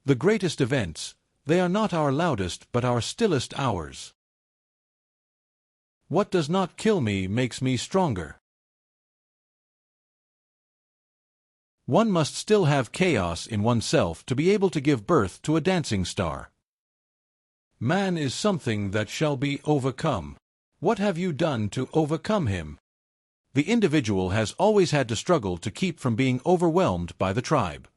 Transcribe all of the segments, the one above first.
The greatest events, they are not our loudest but our stillest hours. What does not kill me makes me stronger. One must still have chaos in oneself to be able to give birth to a dancing star. Man is something that shall be overcome. What have you done to overcome him? The individual has always had to struggle to keep from being overwhelmed by the tribe.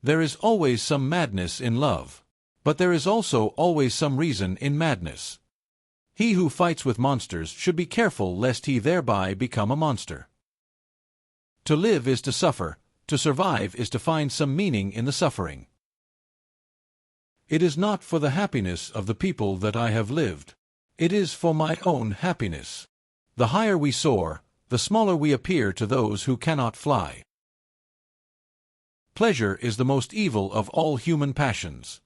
There is always some madness in love. But there is also always some reason in madness. He who fights with monsters should be careful lest he thereby become a monster. To live is to suffer, to survive is to find some meaning in the suffering. It is not for the happiness of the people that I have lived. It is for my own happiness. The higher we soar, the smaller we appear to those who cannot fly. Pleasure is the most evil of all human passions.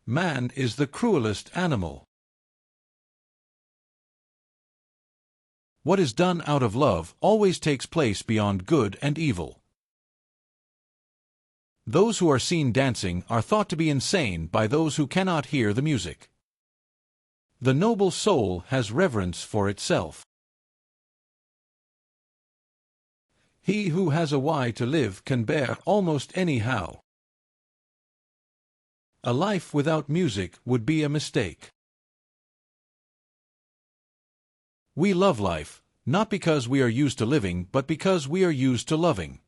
Man is the cruelest animal. What is done out of love always takes place beyond good and evil. Those who are seen dancing are thought to be insane by those who cannot hear the music. The noble soul has reverence for itself. He who has a why to live can bear almost anyhow. A life without music would be a mistake. We love life, not because we are used to living but because we are used to loving.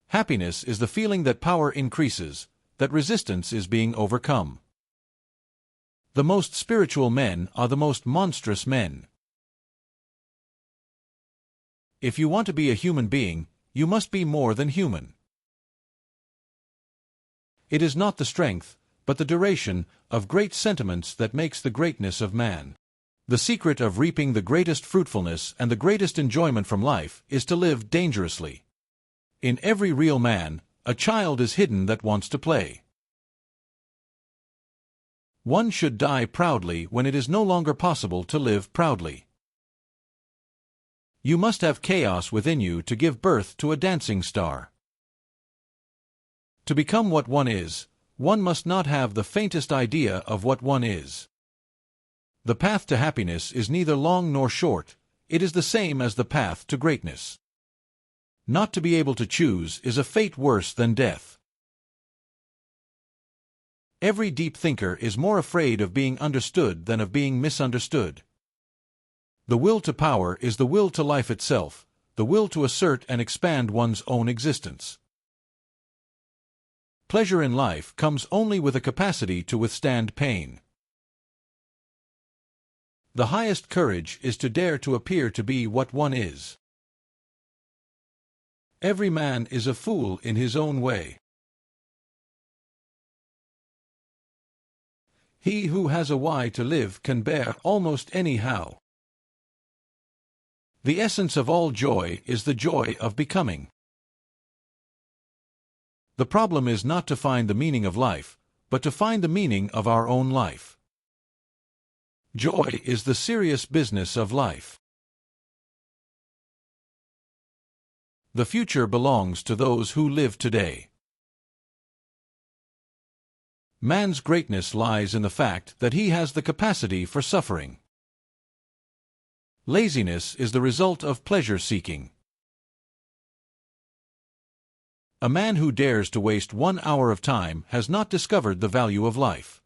Happiness is the feeling that power increases, that resistance is being overcome. The most spiritual men are the most monstrous men. If you want to be a human being, you must be more than human. It is not the strength, but the duration, of great sentiments that makes the greatness of man. The secret of reaping the greatest fruitfulness and the greatest enjoyment from life is to live dangerously. In every real man, a child is hidden that wants to play. One should die proudly when it is no longer possible to live proudly. You must have chaos within you to give birth to a dancing star. To become what one is, one must not have the faintest idea of what one is. The path to happiness is neither long nor short, it is the same as the path to greatness. Not to be able to choose is a fate worse than death. Every deep thinker is more afraid of being understood than of being misunderstood. The will to power is the will to life itself, the will to assert and expand one's own existence. Pleasure in life comes only with a capacity to withstand pain. The highest courage is to dare to appear to be what one is. Every man is a fool in his own way. He who has a why to live can bear almost anyhow. The essence of all joy is the joy of becoming. The problem is not to find the meaning of life, but to find the meaning of our own life. Joy is the serious business of life. The future belongs to those who live today. Man's greatness lies in the fact that he has the capacity for suffering. Laziness is the result of pleasure-seeking. A man who dares to waste 1 hour of time has not discovered the value of life.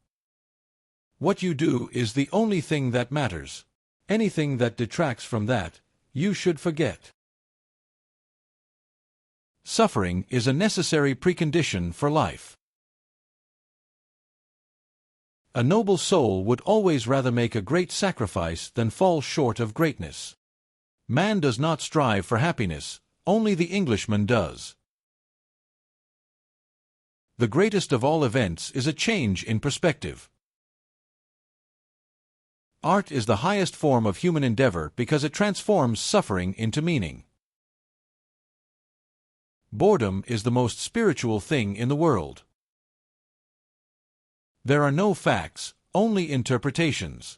What you do is the only thing that matters. Anything that detracts from that, you should forget. Suffering is a necessary precondition for life. A noble soul would always rather make a great sacrifice than fall short of greatness. Man does not strive for happiness, only the Englishman does. The greatest of all events is a change in perspective. Art is the highest form of human endeavor because it transforms suffering into meaning. Boredom is the most spiritual thing in the world. There are no facts, only interpretations.